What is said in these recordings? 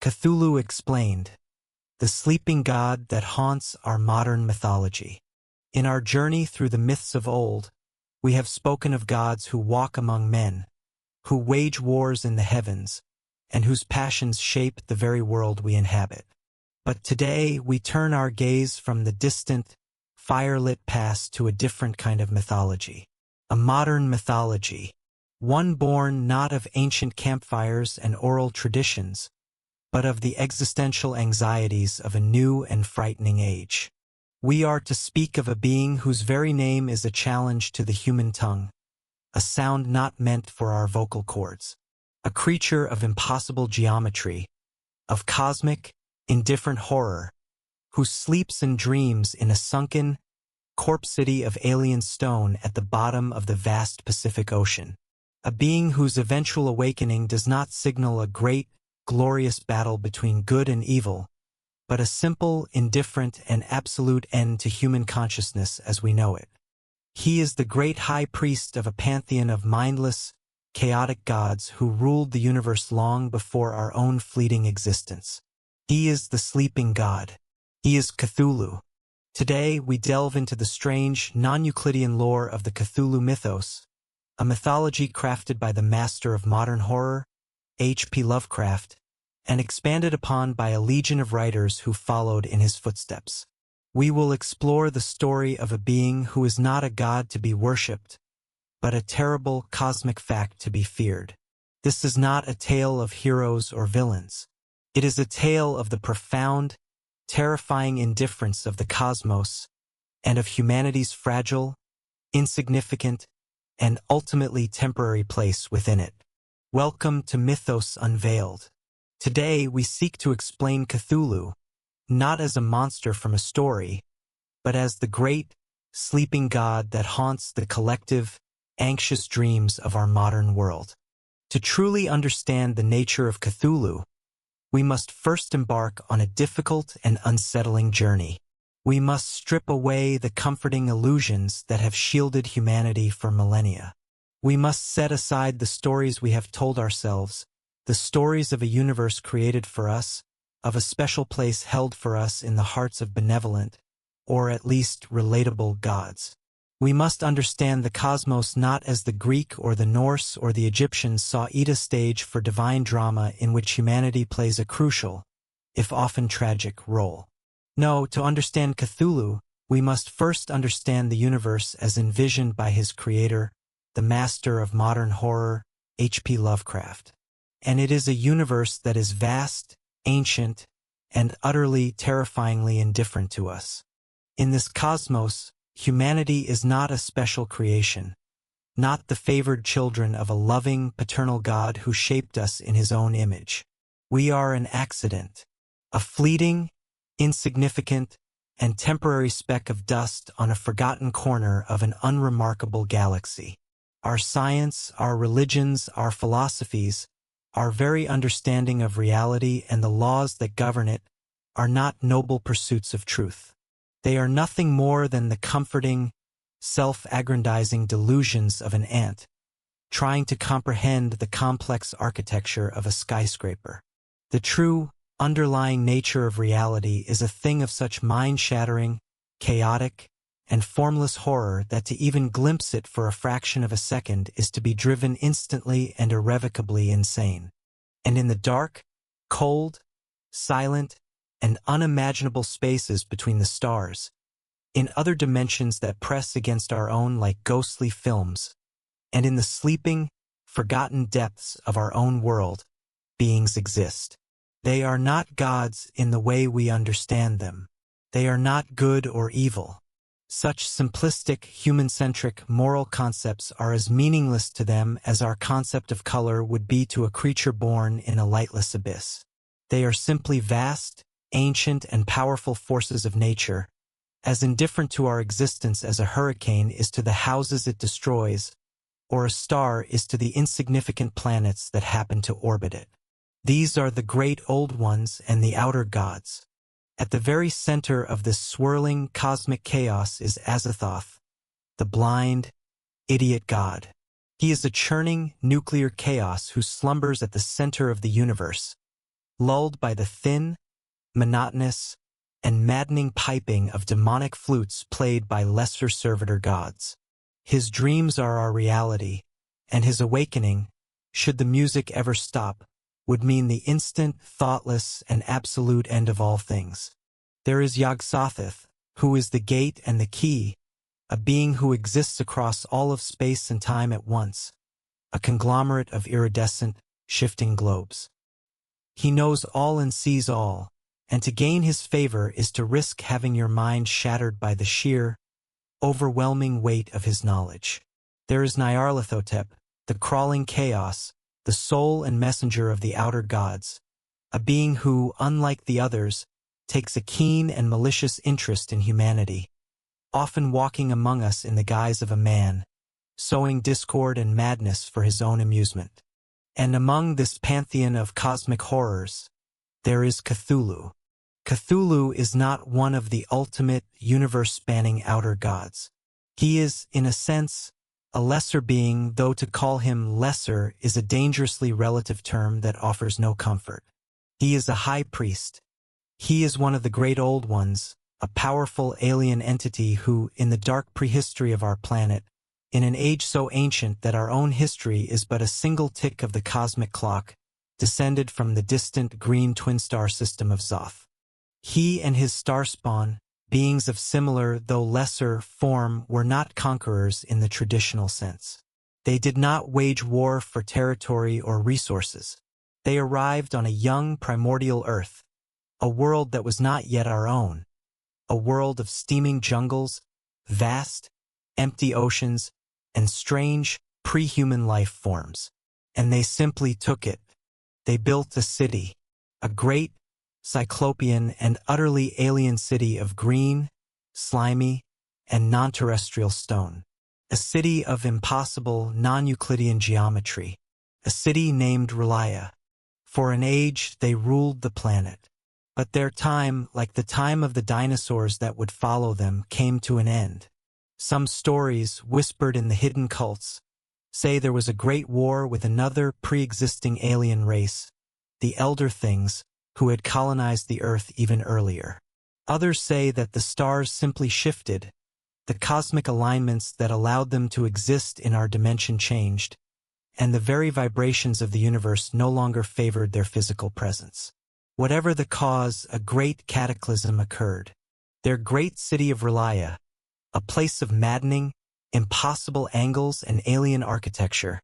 Cthulhu Explained, the sleeping god that haunts our modern mythology. In our journey through the myths of old, we have spoken of gods who walk among men, who wage wars in the heavens, and whose passions shape the very world we inhabit. But today we turn our gaze from the distant, fire-lit past to a different kind of mythology. A modern mythology, one born not of ancient campfires and oral traditions, but of the existential anxieties of a new and frightening age. We are to speak of a being whose very name is a challenge to the human tongue, a sound not meant for our vocal cords, a creature of impossible geometry, of cosmic, indifferent horror, who sleeps and dreams in a sunken, corpse city of alien stone at the bottom of the vast Pacific Ocean. A being whose eventual awakening does not signal a great, glorious battle between good and evil, but a simple, indifferent, and absolute end to human consciousness as we know it. He is the great high priest of a pantheon of mindless, chaotic gods who ruled the universe long before our own fleeting existence. He is the sleeping god. He is Cthulhu. Today, we delve into the strange, non-Euclidean lore of the Cthulhu mythos, a mythology crafted by the master of modern horror, H.P. Lovecraft, and expanded upon by a legion of writers who followed in his footsteps. We will explore the story of a being who is not a god to be worshipped, but a terrible cosmic fact to be feared. This is not a tale of heroes or villains. It is a tale of the profound, terrifying indifference of the cosmos and of humanity's fragile, insignificant, and ultimately temporary place within it. Welcome to Mythos Unveiled. Today we seek to explain Cthulhu, not as a monster from a story, but as the great, sleeping god that haunts the collective, anxious dreams of our modern world. To truly understand the nature of Cthulhu, we must first embark on a difficult and unsettling journey. We must strip away the comforting illusions that have shielded humanity for millennia. We must set aside the stories we have told ourselves, the stories of a universe created for us, of a special place held for us in the hearts of benevolent, or at least relatable gods. We must understand the cosmos not as the Greek or the Norse or the Egyptians saw it, a stage for divine drama in which humanity plays a crucial, if often tragic, role. No, to understand Cthulhu, we must first understand the universe as envisioned by his creator, the master of modern horror, H.P. Lovecraft. And it is a universe that is vast, ancient, and utterly terrifyingly indifferent to us. In this cosmos, humanity is not a special creation, not the favored children of a loving, paternal God who shaped us in his own image. We are an accident, a fleeting, insignificant, and temporary speck of dust on a forgotten corner of an unremarkable galaxy. Our science, our religions, our philosophies, our very understanding of reality and the laws that govern it are not noble pursuits of truth. They are nothing more than the comforting, self-aggrandizing delusions of an ant, trying to comprehend the complex architecture of a skyscraper. The true, underlying nature of reality is a thing of such mind-shattering, chaotic, and formless horror that to even glimpse it for a fraction of a second is to be driven instantly and irrevocably insane. And in the dark, cold, silent, and unimaginable spaces between the stars, in other dimensions that press against our own like ghostly films, and in the sleeping, forgotten depths of our own world, beings exist. They are not gods in the way we understand them. They are not good or evil. Such simplistic, human-centric moral concepts are as meaningless to them as our concept of color would be to a creature born in a lightless abyss. They are simply vast, ancient, and powerful forces of nature, as indifferent to our existence as a hurricane is to the houses it destroys, or a star is to the insignificant planets that happen to orbit it. These are the great old ones and the outer gods. At the very center of this swirling cosmic chaos is Azathoth, the blind, idiot god. He is a churning, nuclear chaos who slumbers at the center of the universe, lulled by the thin, monotonous, and maddening piping of demonic flutes played by lesser servitor gods. His dreams are our reality, and his awakening, should the music ever stop, would mean the instant, thoughtless, and absolute end of all things. There is Yog-Sothoth, who is the gate and the key, a being who exists across all of space and time at once, a conglomerate of iridescent, shifting globes. He knows all and sees all, and to gain his favor is to risk having your mind shattered by the sheer, overwhelming weight of his knowledge. There is Nyarlathotep, the crawling chaos, the soul and messenger of the outer gods, a being who, unlike the others, takes a keen and malicious interest in humanity, often walking among us in the guise of a man, sowing discord and madness for his own amusement. And among this pantheon of cosmic horrors, there is Cthulhu. Cthulhu is not one of the ultimate, universe-spanning outer gods. He is, in a sense, a lesser being, though to call him lesser is a dangerously relative term that offers no comfort. He is a high priest. He is one of the great old ones, a powerful alien entity who, in the dark prehistory of our planet, in an age so ancient that our own history is but a single tick of the cosmic clock, descended from the distant green twin-star system of Zoth. He and his star spawn, beings of similar, though lesser, form, were not conquerors in the traditional sense. They did not wage war for territory or resources. They arrived on a young, primordial Earth, a world that was not yet our own, a world of steaming jungles, vast, empty oceans, and strange, pre-human life forms. And they simply took it. They built a city, a great, cyclopean and utterly alien city of green, slimy, and non-terrestrial stone. A city of impossible, non-Euclidean geometry. A city named Relaya. For an age, they ruled the planet. But their time, like the time of the dinosaurs that would follow them, came to an end. Some stories, whispered in the hidden cults, say there was a great war with another pre-existing alien race, the Elder Things, who had colonized the Earth even earlier. Others say that the stars simply shifted, the cosmic alignments that allowed them to exist in our dimension changed, and the very vibrations of the universe no longer favored their physical presence. Whatever the cause, a great cataclysm occurred. Their great city of Relaya, a place of maddening, impossible angles and alien architecture,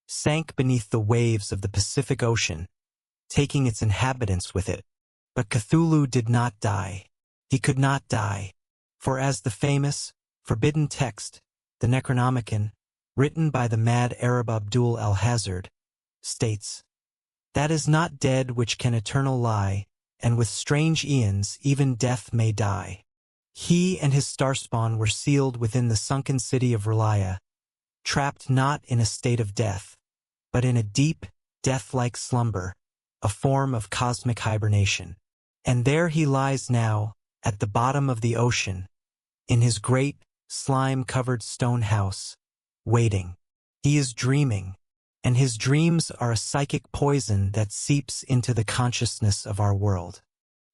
sank beneath the waves of the Pacific Ocean, taking its inhabitants with it. But Cthulhu did not die. He could not die, for as the famous, forbidden text, the Necronomicon, written by the mad Arab Abdul al-Hazard, states, "That is not dead which can eternal lie, and with strange aeons even death may die." He and his starspawn were sealed within the sunken city of Relaya, trapped not in a state of death, but in a deep, death-like slumber, a form of cosmic hibernation. And there he lies now, at the bottom of the ocean, in his great, slime-covered stone house, waiting. He is dreaming, and his dreams are a psychic poison that seeps into the consciousness of our world.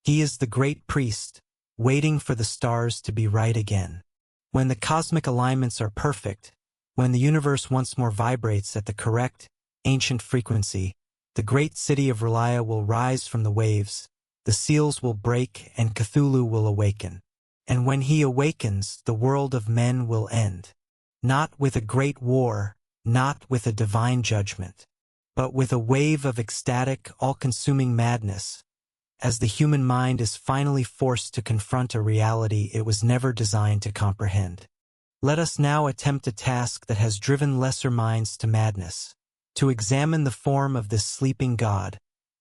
He is the great priest, waiting for the stars to be right again. When the cosmic alignments are perfect, when the universe once more vibrates at the correct, ancient frequency, the great city of Relaya will rise from the waves, the seals will break, and Cthulhu will awaken. And when he awakens, the world of men will end. Not with a great war, not with a divine judgment, but with a wave of ecstatic, all-consuming madness, as the human mind is finally forced to confront a reality it was never designed to comprehend. Let us now attempt a task that has driven lesser minds to madness, to examine the form of this sleeping god,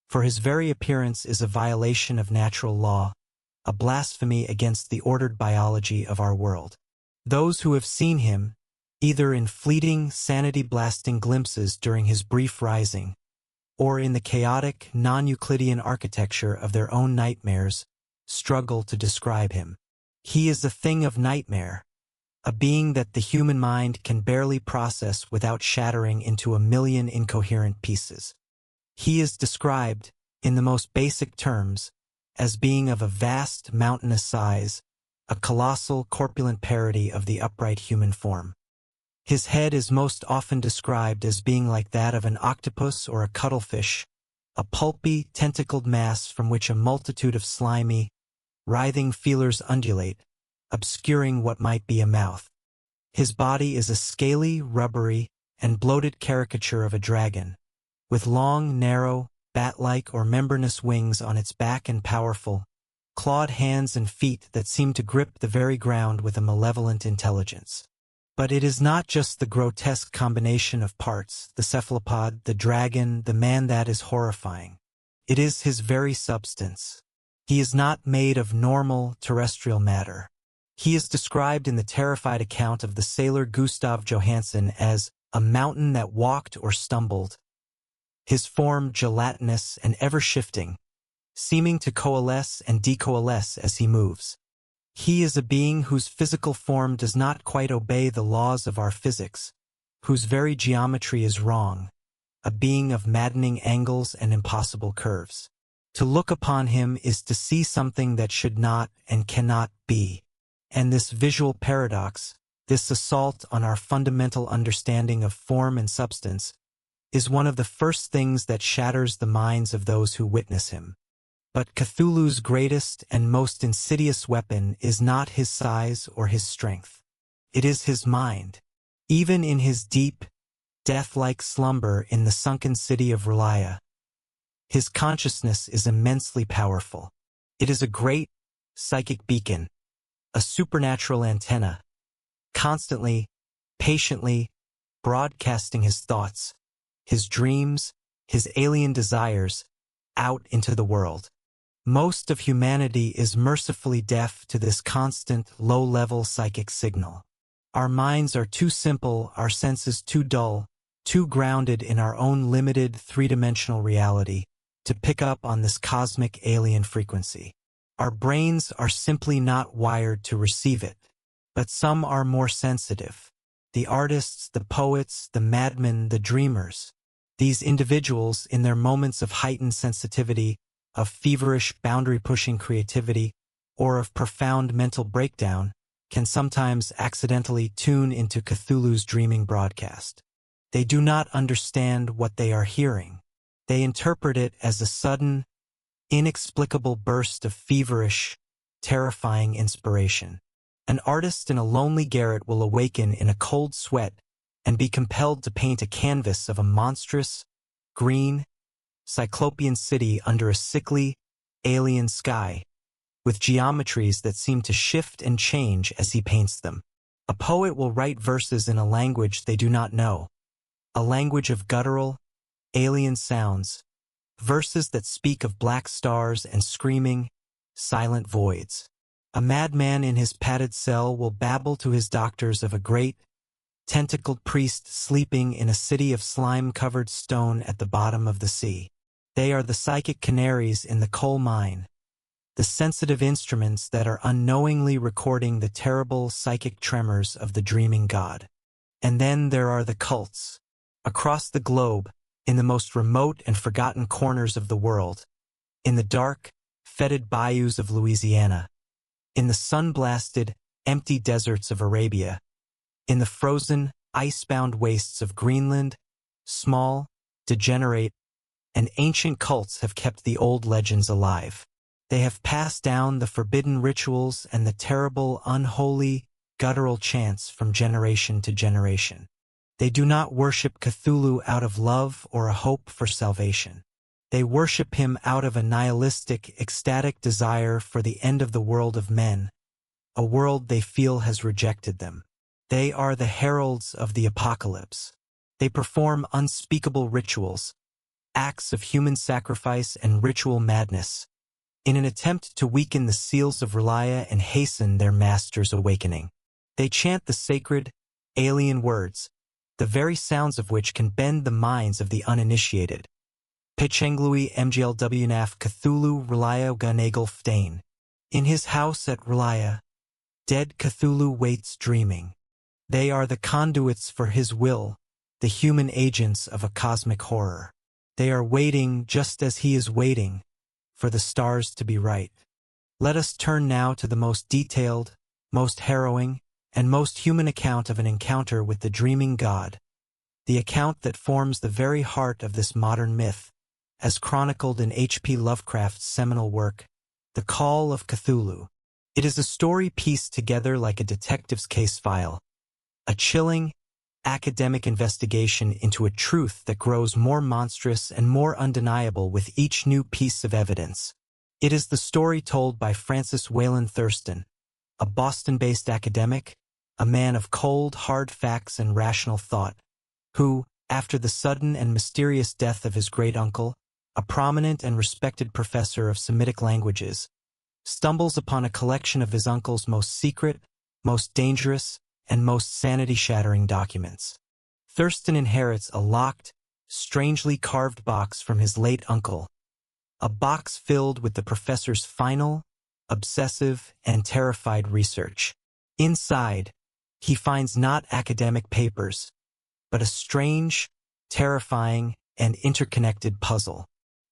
for his very appearance is a violation of natural law, a blasphemy against the ordered biology of our world. Those who have seen him, either in fleeting, sanity-blasting glimpses during his brief rising, or in the chaotic, non-Euclidean architecture of their own nightmares, struggle to describe him. He is a thing of nightmare, a being that the human mind can barely process without shattering into a million incoherent pieces. He is described, in the most basic terms, as being of a vast mountainous size, a colossal corpulent parody of the upright human form. His head is most often described as being like that of an octopus or a cuttlefish, a pulpy, tentacled mass from which a multitude of slimy, writhing feelers undulate, obscuring what might be a mouth. His body is a scaly, rubbery, and bloated caricature of a dragon, with long, narrow, bat-like or membranous wings on its back and powerful, clawed hands and feet that seem to grip the very ground with a malevolent intelligence. But it is not just the grotesque combination of parts, the cephalopod, the dragon, the man that is horrifying. It is his very substance. He is not made of normal, terrestrial matter. He is described in the terrified account of the sailor Gustav Johansen as a mountain that walked or stumbled, his form gelatinous and ever-shifting, seeming to coalesce and decoalesce as he moves. He is a being whose physical form does not quite obey the laws of our physics, whose very geometry is wrong, a being of maddening angles and impossible curves. To look upon him is to see something that should not and cannot be. And this visual paradox, this assault on our fundamental understanding of form and substance, is one of the first things that shatters the minds of those who witness him. But Cthulhu's greatest and most insidious weapon is not his size or his strength. It is his mind. Even in his deep, death-like slumber in the sunken city of R'lyeh, his consciousness is immensely powerful. It is a great psychic beacon, a supernatural antenna, constantly, patiently, broadcasting his thoughts, his dreams, his alien desires, out into the world. Most of humanity is mercifully deaf to this constant, low-level psychic signal. Our minds are too simple, our senses too dull, too grounded in our own limited, three-dimensional reality, to pick up on this cosmic alien frequency. Our brains are simply not wired to receive it. But some are more sensitive. The artists, the poets, the madmen, the dreamers. These individuals, in their moments of heightened sensitivity, of feverish, boundary-pushing creativity, or of profound mental breakdown, can sometimes accidentally tune into Cthulhu's dreaming broadcast. They do not understand what they are hearing. They interpret it as a sudden, inexplicable burst of feverish, terrifying inspiration. An artist in a lonely garret will awaken in a cold sweat and be compelled to paint a canvas of a monstrous, green, cyclopean city under a sickly, alien sky, with geometries that seem to shift and change as he paints them. A poet will write verses in a language they do not know, a language of guttural, alien sounds, verses that speak of black stars and screaming, silent voids. A madman in his padded cell will babble to his doctors of a great, tentacled priest sleeping in a city of slime-covered stone at the bottom of the sea. They are the psychic canaries in the coal mine, the sensitive instruments that are unknowingly recording the terrible psychic tremors of the dreaming god. And then there are the cults. Across the globe, in the most remote and forgotten corners of the world, in the dark, fetid bayous of Louisiana, in the sun-blasted, empty deserts of Arabia, in the frozen, ice-bound wastes of Greenland, small, degenerate, and ancient cults have kept the old legends alive. They have passed down the forbidden rituals and the terrible, unholy, guttural chants from generation to generation. They do not worship Cthulhu out of love or a hope for salvation. They worship him out of a nihilistic, ecstatic desire for the end of the world of men, a world they feel has rejected them. They are the heralds of the apocalypse. They perform unspeakable rituals, acts of human sacrifice and ritual madness, in an attempt to weaken the seals of R'lyeh and hasten their master's awakening. They chant the sacred, alien words, the very sounds of which can bend the minds of the uninitiated. Pechenglui mglwnaf Cthulhu R'lyeh Ganagel Ftain. In his house at R'lyeh, dead Cthulhu waits dreaming. They are the conduits for his will, the human agents of a cosmic horror. They are waiting just as he is waiting for the stars to be right. Let us turn now to the most detailed, most harrowing, and most human account of an encounter with the dreaming god, the account that forms the very heart of this modern myth, as chronicled in H.P. Lovecraft's seminal work, The Call of Cthulhu. It is a story pieced together like a detective's case file, a chilling, academic investigation into a truth that grows more monstrous and more undeniable with each new piece of evidence. It is the story told by Francis Wayland Thurston, a Boston-based academic, a man of cold, hard facts and rational thought, who, after the sudden and mysterious death of his great-uncle, a prominent and respected professor of Semitic languages, stumbles upon a collection of his uncle's most secret, most dangerous, and most sanity-shattering documents. Thurston inherits a locked, strangely carved box from his late uncle, a box filled with the professor's final, obsessive, and terrified research. Inside, he finds not academic papers, but a strange, terrifying, and interconnected puzzle.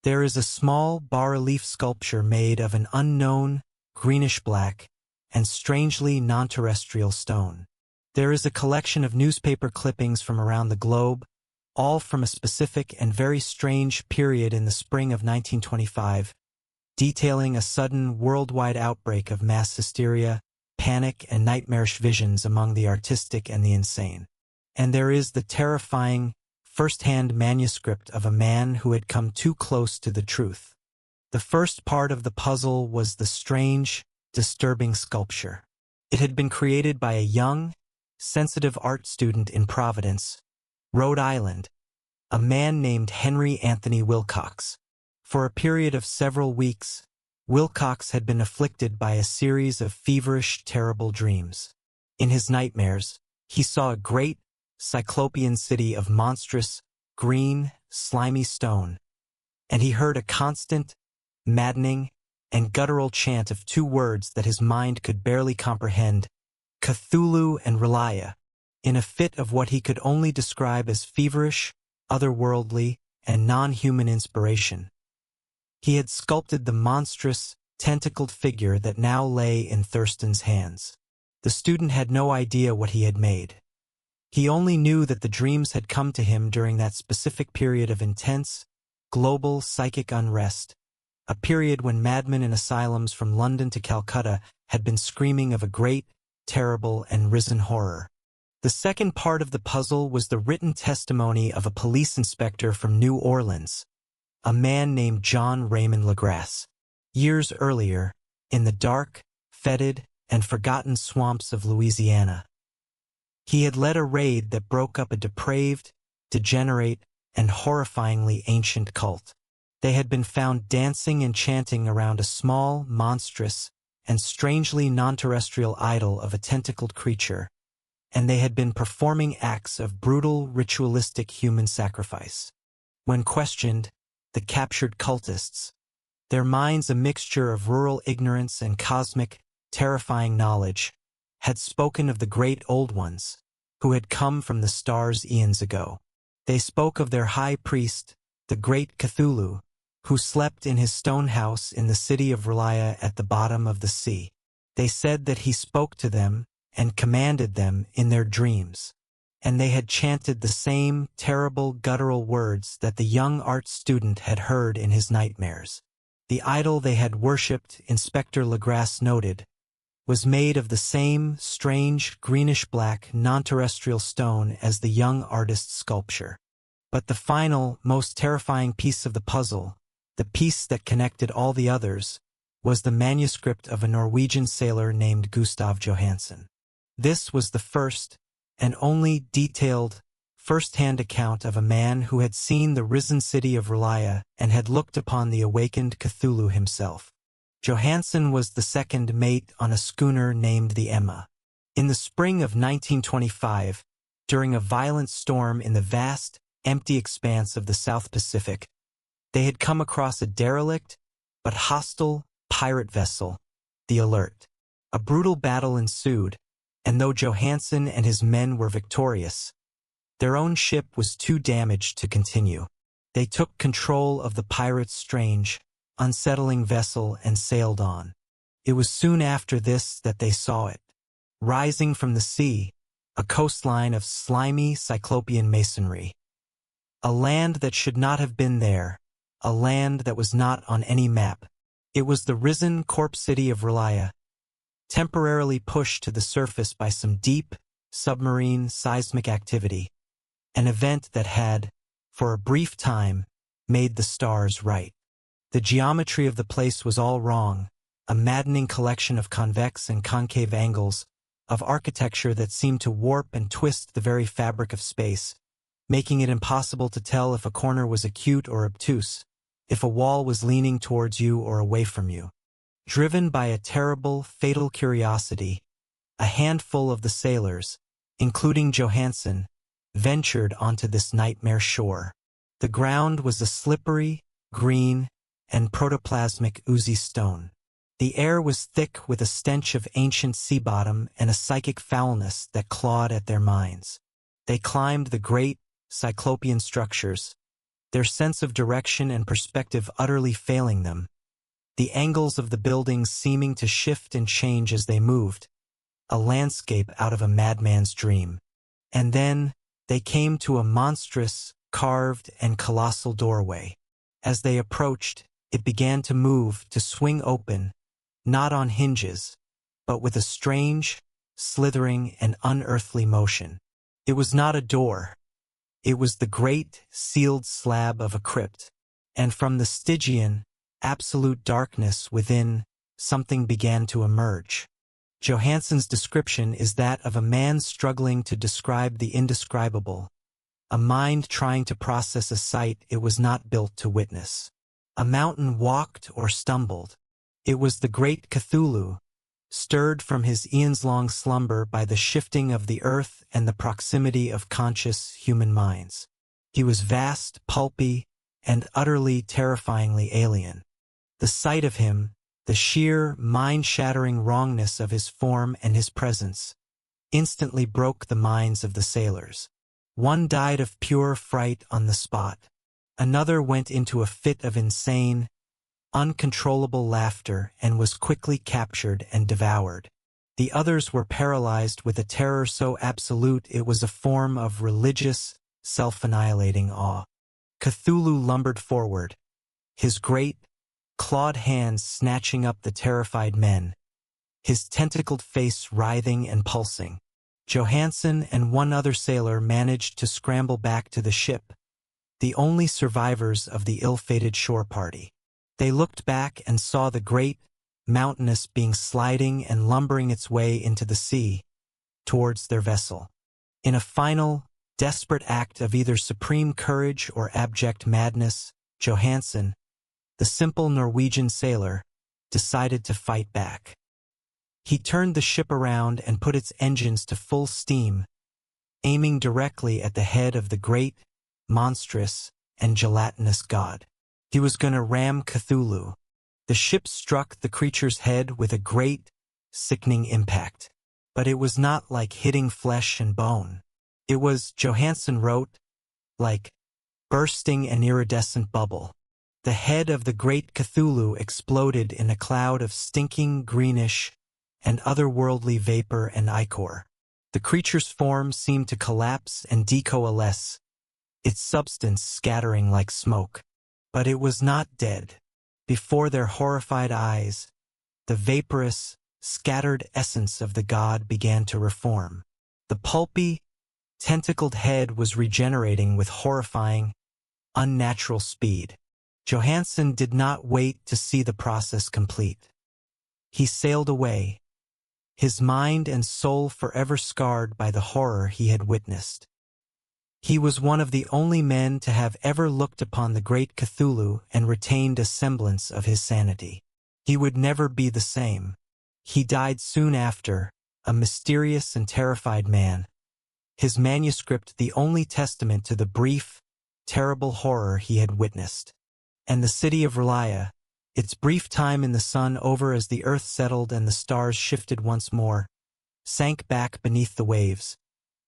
There is a small bas-relief sculpture made of an unknown, greenish-black, and strangely non-terrestrial stone. There is a collection of newspaper clippings from around the globe, all from a specific and very strange period in the spring of 1925, detailing a sudden worldwide outbreak of mass hysteria, panic, and nightmarish visions among the artistic and the insane. And there is the terrifying, first-hand manuscript of a man who had come too close to the truth. The first part of the puzzle was the strange, disturbing sculpture. It had been created by a young, sensitive art student in Providence, Rhode Island, a man named Henry Anthony Wilcox. For a period of several weeks, Wilcox had been afflicted by a series of feverish, terrible dreams. In his nightmares, he saw a great, cyclopean city of monstrous, green, slimy stone, and he heard a constant, maddening, and guttural chant of two words that his mind could barely comprehend, Cthulhu and Relia, in a fit of what he could only describe as feverish, otherworldly, and non-human inspiration. He had sculpted the monstrous, tentacled figure that now lay in Thurston's hands. The student had no idea what he had made. He only knew that the dreams had come to him during that specific period of intense, global psychic unrest, a period when madmen in asylums from London to Calcutta had been screaming of a great, terrible, and risen horror. The second part of the puzzle was the written testimony of a police inspector from New Orleans, a man named John Raymond Legrasse. Years earlier, in the dark, fetid, and forgotten swamps of Louisiana, he had led a raid that broke up a depraved, degenerate, and horrifyingly ancient cult. They had been found dancing and chanting around a small, monstrous, and strangely non-terrestrial idol of a tentacled creature, and they had been performing acts of brutal, ritualistic human sacrifice. When questioned, the captured cultists, their minds a mixture of rural ignorance and cosmic, terrifying knowledge, had spoken of the great old ones, who had come from the stars eons ago. They spoke of their high priest, the great Cthulhu, who slept in his stone house in the city of Relia at the bottom of the sea. They said that he spoke to them and commanded them in their dreams, and they had chanted the same terrible guttural words that the young art student had heard in his nightmares. The idol they had worshipped, Inspector Legrasse noted, was made of the same strange greenish-black non-terrestrial stone as the young artist's sculpture. But the final, most terrifying piece of the puzzle, the piece that connected all the others, was the manuscript of a Norwegian sailor named Gustav Johansen. This was the first and only detailed, first-hand account of a man who had seen the risen city of Relia and had looked upon the awakened Cthulhu himself. Johansen was the second mate on a schooner named the Emma. In the spring of 1925, during a violent storm in the vast, empty expanse of the South Pacific, they had come across a derelict but hostile pirate vessel, the Alert. A brutal battle ensued, and though Johansen and his men were victorious, their own ship was too damaged to continue. They took control of the pirates' strange, unsettling vessel and sailed on. It was soon after this that they saw it. Rising from the sea, a coastline of slimy cyclopean masonry. A land that should not have been there, a land that was not on any map. It was the risen corpse city of Relaya, temporarily pushed to the surface by some deep, submarine seismic activity, an event that had, for a brief time, made the stars right. The geometry of the place was all wrong, a maddening collection of convex and concave angles, of architecture that seemed to warp and twist the very fabric of space, making it impossible to tell if a corner was acute or obtuse, if a wall was leaning towards you or away from you. Driven by a terrible, fatal curiosity, a handful of the sailors, including Johansen, ventured onto this nightmare shore. The ground was a slippery, green, and protoplasmic oozy stone. The air was thick with a stench of ancient sea bottom and a psychic foulness that clawed at their minds. They climbed the great, cyclopean structures, their sense of direction and perspective utterly failing them, the angles of the buildings seeming to shift and change as they moved, a landscape out of a madman's dream. And then they came to a monstrous, carved and colossal doorway. As they approached, it began to move, to swing open, not on hinges, but with a strange, slithering and unearthly motion. It was not a door. It was the great, sealed slab of a crypt, and from the Stygian, absolute darkness within, something began to emerge. Johansen's description is that of a man struggling to describe the indescribable, a mind trying to process a sight it was not built to witness. A mountain walked or stumbled. It was the great Cthulhu, stirred from his eons-long slumber by the shifting of the earth and the proximity of conscious human minds. He was vast, pulpy, and utterly terrifyingly alien. The sight of him, the sheer, mind-shattering wrongness of his form and his presence, instantly broke the minds of the sailors. One died of pure fright on the spot. Another went into a fit of insane, uncontrollable laughter and was quickly captured and devoured. The others were paralyzed with a terror so absolute it was a form of religious, self-annihilating awe. Cthulhu lumbered forward, his great, clawed hands snatching up the terrified men, his tentacled face writhing and pulsing. Johansen and one other sailor managed to scramble back to the ship, the only survivors of the ill-fated shore party. They looked back and saw the great, mountainous being sliding and lumbering its way into the sea, towards their vessel. In a final, desperate act of either supreme courage or abject madness, Johansen, the simple Norwegian sailor, decided to fight back. He turned the ship around and put its engines to full steam, aiming directly at the head of the great, monstrous, and gelatinous god. He was going to ram Cthulhu. The ship struck the creature's head with a great, sickening impact. But it was not like hitting flesh and bone. It was, Johansen wrote, like bursting an iridescent bubble. The head of the great Cthulhu exploded in a cloud of stinking greenish and otherworldly vapor and ichor. The creature's form seemed to collapse and decoalesce, its substance scattering like smoke. But it was not dead. Before their horrified eyes, the vaporous, scattered essence of the god began to reform. The pulpy, tentacled head was regenerating with horrifying, unnatural speed. Johansen did not wait to see the process complete. He sailed away, his mind and soul forever scarred by the horror he had witnessed. He was one of the only men to have ever looked upon the great Cthulhu and retained a semblance of his sanity. He would never be the same. He died soon after, a mysterious and terrified man, his manuscript the only testament to the brief, terrible horror he had witnessed. And the city of Relaya, its brief time in the sun over as the earth settled and the stars shifted once more, sank back beneath the waves,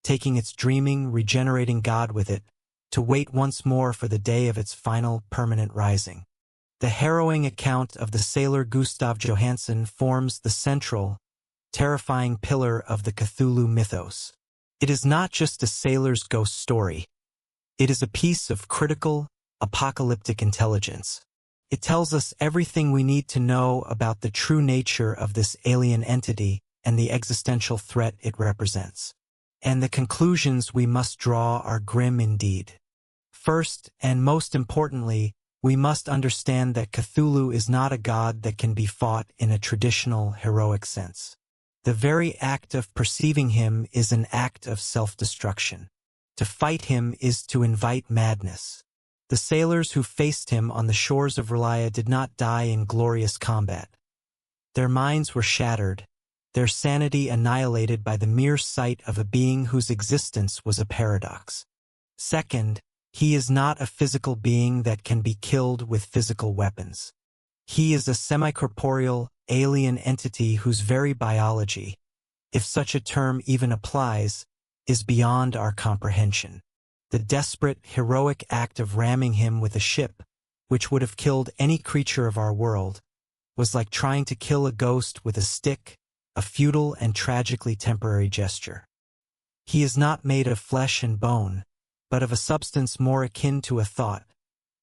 taking its dreaming, regenerating god with it, to wait once more for the day of its final permanent rising. The harrowing account of the sailor Gustav Johansen forms the central, terrifying pillar of the Cthulhu mythos. It is not just a sailor's ghost story. It is a piece of critical, apocalyptic intelligence. It tells us everything we need to know about the true nature of this alien entity and the existential threat it represents. And the conclusions we must draw are grim indeed. First, and most importantly, we must understand that Cthulhu is not a god that can be fought in a traditional, heroic sense. The very act of perceiving him is an act of self-destruction. To fight him is to invite madness. The sailors who faced him on the shores of Relaya did not die in glorious combat. Their minds were shattered, their sanity annihilated by the mere sight of a being whose existence was a paradox. Second, he is not a physical being that can be killed with physical weapons. He is a semi-corporeal, alien entity whose very biology, if such a term even applies, is beyond our comprehension. The desperate, heroic act of ramming him with a ship, which would have killed any creature of our world, was like trying to kill a ghost with a stick, a futile and tragically temporary gesture. He is not made of flesh and bone, but of a substance more akin to a thought,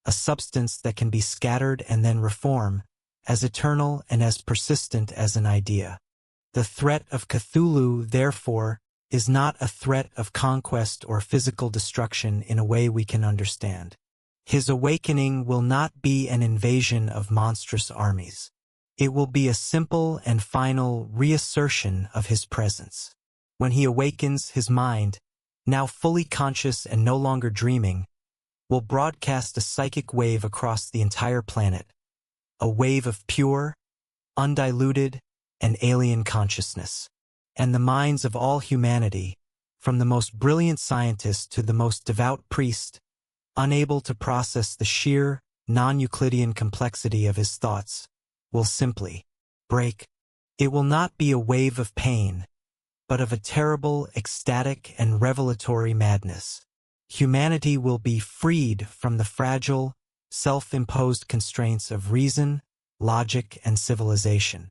a substance that can be scattered and then reform, as eternal and as persistent as an idea. The threat of Cthulhu, therefore, is not a threat of conquest or physical destruction in a way we can understand. His awakening will not be an invasion of monstrous armies. It will be a simple and final reassertion of his presence. When he awakens, his mind, now fully conscious and no longer dreaming, will broadcast a psychic wave across the entire planet, a wave of pure, undiluted, and alien consciousness. And the minds of all humanity, from the most brilliant scientist to the most devout priest, unable to process the sheer, non-Euclidean complexity of his thoughts, will simply break. It will not be a wave of pain, but of a terrible, ecstatic, and revelatory madness. Humanity will be freed from the fragile, self-imposed constraints of reason, logic, and civilization.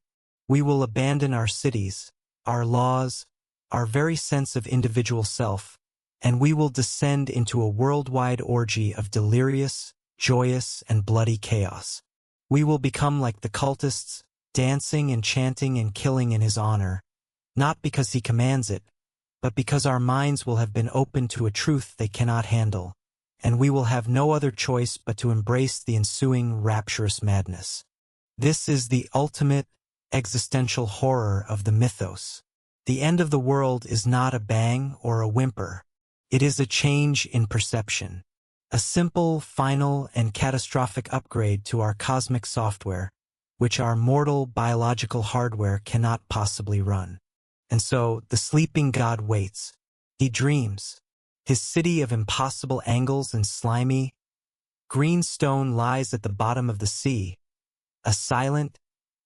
We will abandon our cities, our laws, our very sense of individual self, and we will descend into a worldwide orgy of delirious, joyous, and bloody chaos. We will become like the cultists, dancing and chanting and killing in his honor, not because he commands it, but because our minds will have been opened to a truth they cannot handle, and we will have no other choice but to embrace the ensuing rapturous madness. This is the ultimate, existential horror of the mythos. The end of the world is not a bang or a whimper. It is a change in perception. A simple, final, and catastrophic upgrade to our cosmic software, which our mortal biological hardware cannot possibly run. And so, the sleeping god waits. He dreams. His city of impossible angles and slimy, green stone lies at the bottom of the sea, a silent,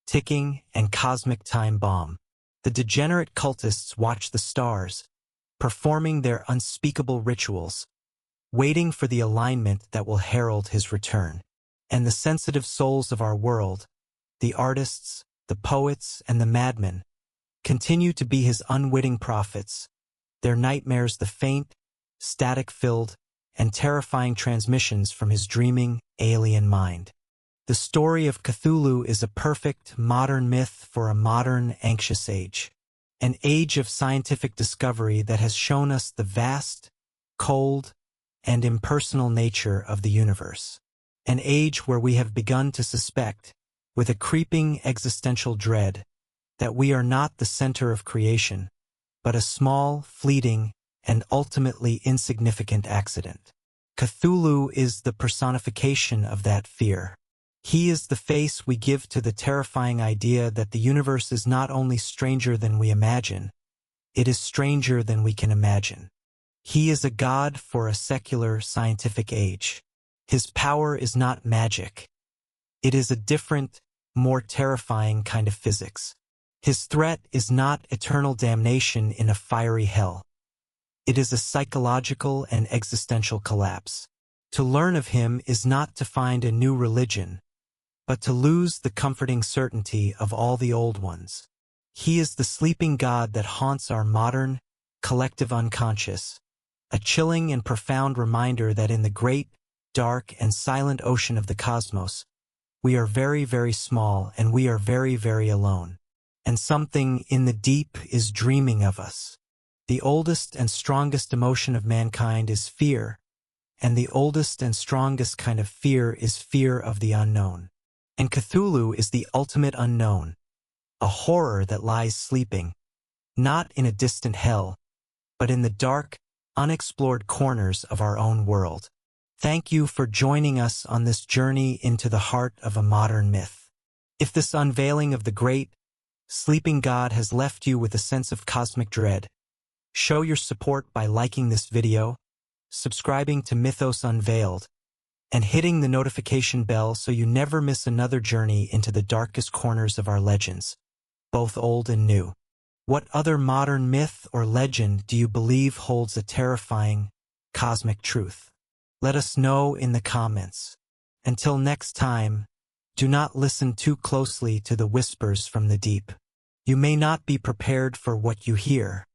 ticking, and cosmic time bomb. The degenerate cultists watch the stars, performing their unspeakable rituals, waiting for the alignment that will herald his return. And the sensitive souls of our world, the artists, the poets, and the madmen, continue to be his unwitting prophets, their nightmares the faint, static-filled, and terrifying transmissions from his dreaming, alien mind. The story of Cthulhu is a perfect, modern myth for a modern, anxious age. An age of scientific discovery that has shown us the vast, cold, and impersonal nature of the universe. An age where we have begun to suspect, with a creeping existential dread, that we are not the center of creation, but a small, fleeting, and ultimately insignificant accident. Cthulhu is the personification of that fear. He is the face we give to the terrifying idea that the universe is not only stranger than we imagine, it is stranger than we can imagine. He is a god for a secular, scientific age. His power is not magic. It is a different, more terrifying kind of physics. His threat is not eternal damnation in a fiery hell. It is a psychological and existential collapse. To learn of him is not to find a new religion, but to lose the comforting certainty of all the old ones. He is the sleeping God that haunts our modern, collective unconscious, a chilling and profound reminder that in the great, dark, and silent ocean of the cosmos, we are very, very small and we are very, very alone. And something in the deep is dreaming of us. The oldest and strongest emotion of mankind is fear, and the oldest and strongest kind of fear is fear of the unknown. And Cthulhu is the ultimate unknown, a horror that lies sleeping, not in a distant hell, but in the dark, unexplored corners of our own world. Thank you for joining us on this journey into the heart of a modern myth. If this unveiling of the great, sleeping God has left you with a sense of cosmic dread, show your support by liking this video, subscribing to Mythos Unveiled, and hitting the notification bell so you never miss another journey into the darkest corners of our legends, both old and new. What other modern myth or legend do you believe holds a terrifying, cosmic truth? Let us know in the comments. Until next time, do not listen too closely to the whispers from the deep. You may not be prepared for what you hear.